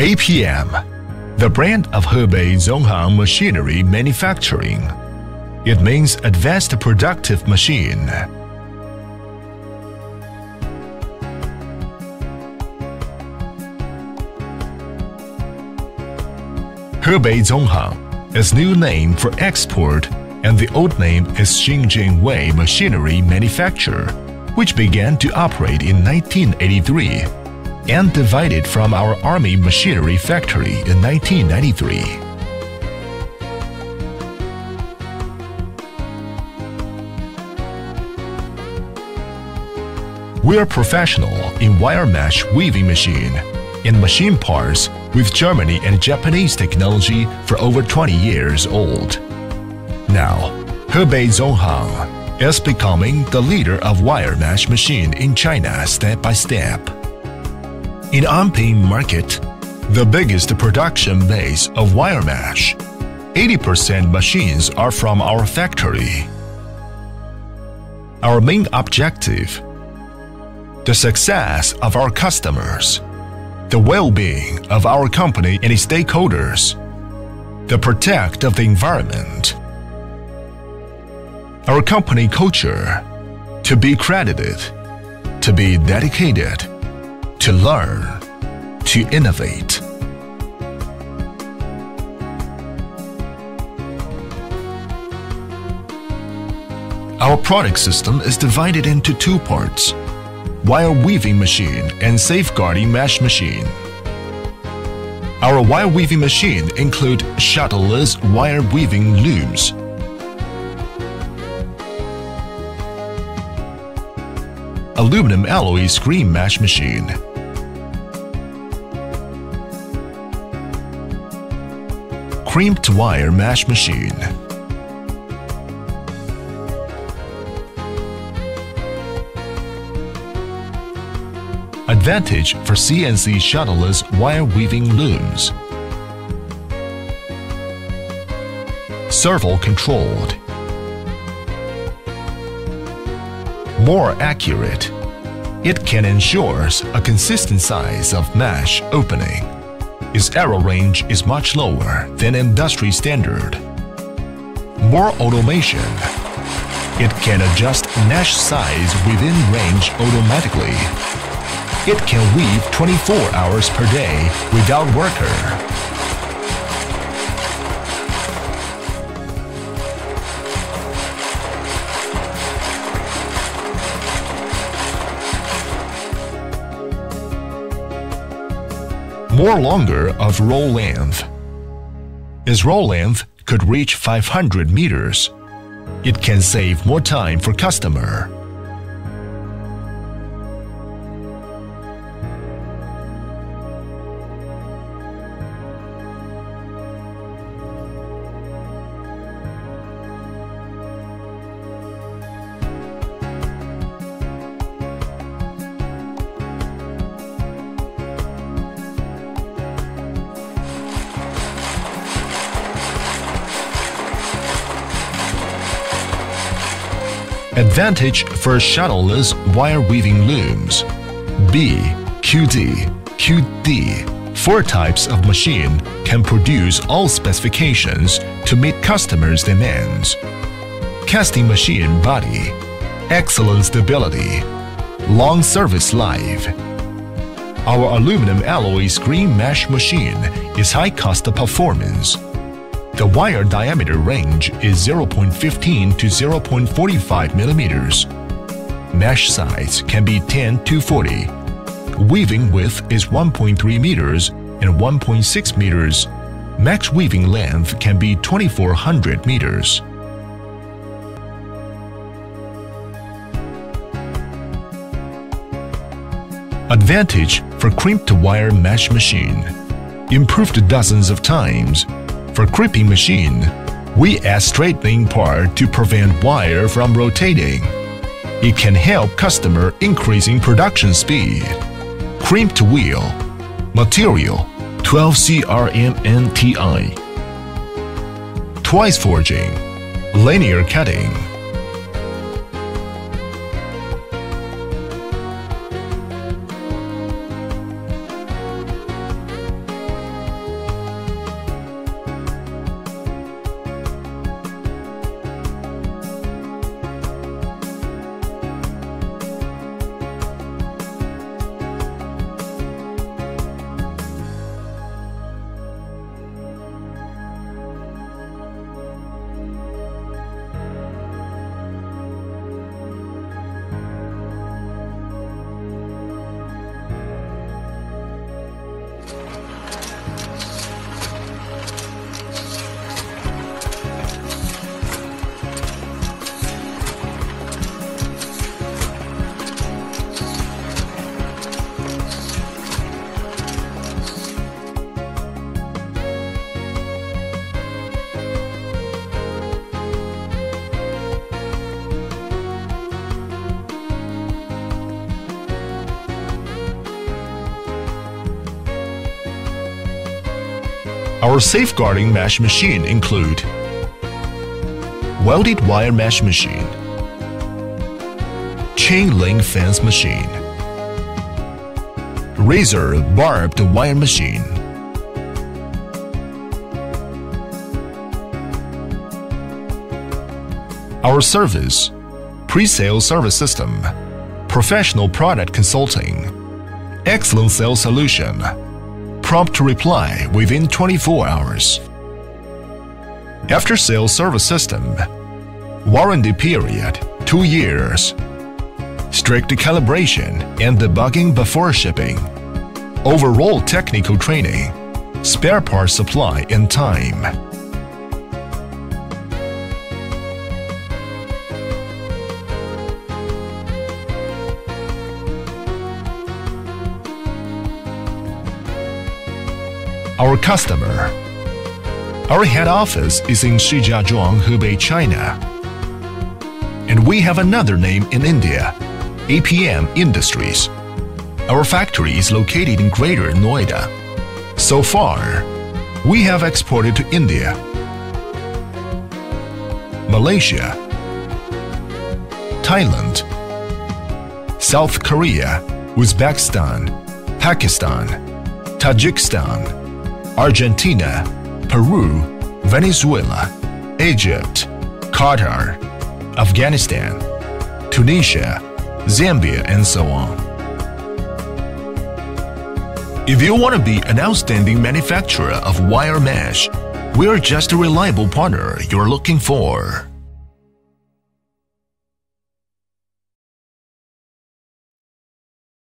APM, the brand of Hebei Zonghang Machinery Manufacturing. It means Advanced Productive Machine. Hebei Zonghang is new name for export, and the old name is Zonghang Machinery Manufacture, which began to operate in 1983 and divided from our Army Machinery Factory in 1993. We are professional in wire mesh weaving machine and machine parts with Germany and Japanese technology for over 20 years old. Now, Hebei Zonghang is becoming the leader of wire mesh machine in China step by step. In APM market, the biggest production base of wire mesh, 80% machines are from our factory. Our main objective: the success of our customers, the well-being of our company and its stakeholders, the protect of the environment. Our company culture: to be credited, to be dedicated, to learn, to innovate. Our product system is divided into two parts: wire weaving machine and safeguarding mesh machine. Our wire weaving machine include shuttleless wire weaving looms, aluminum alloy screen mesh machine, crimped wire mesh machine, advantage for CNC shuttleless wire weaving looms, servo controlled, more accurate. It can ensure a consistent size of mesh opening. Its error range is much lower than industry standard. More automation. It can adjust mesh size within range automatically. It can weave 24 hours per day without worker. More longer of roll length. Its roll length could reach 500 meters. It can save more time for customer. Advantage for shuttleless wire weaving looms. B, QD, QD. 4 types of machine can produce all specifications to meet customers' demands. Casting machine body, excellent stability, long service life. Our aluminum alloy screen mesh machine is high cost performance. The wire diameter range is 0.15 to 0.45 millimeters. Mesh size can be 10 to 40. Weaving width is 1.3 meters and 1.6 meters. Max weaving length can be 2,400 meters. Advantage for crimped wire mesh machine. Improved dozens of times. For crimping machine, we add straightening part to prevent wire from rotating. It can help customer increasing production speed. Crimped wheel. Material 12 CRM/NTI. Twice forging. Linear cutting. Our safeguarding mesh machine include welded wire mesh machine, chain link fence machine, razor barbed wire machine, our service, pre-sale service system, professional product consulting, excellent sales solution, prompt to reply within 24 hours. After-sales service system, warranty period 2 years, strict calibration and debugging before shipping, overall technical training, spare parts supply in time. Our customer. Our head office is in Shijiazhuang, Hebei, China. And we have another name in India, APM Industries. Our factory is located in Greater Noida. So far, we have exported to India, Malaysia, Thailand, South Korea, Uzbekistan, Pakistan, Tajikistan, Argentina, Peru, Venezuela, Egypt, Qatar, Afghanistan, Tunisia, Zambia, and so on. If you want to be an outstanding manufacturer of wire mesh, we're just a reliable partner you're looking for.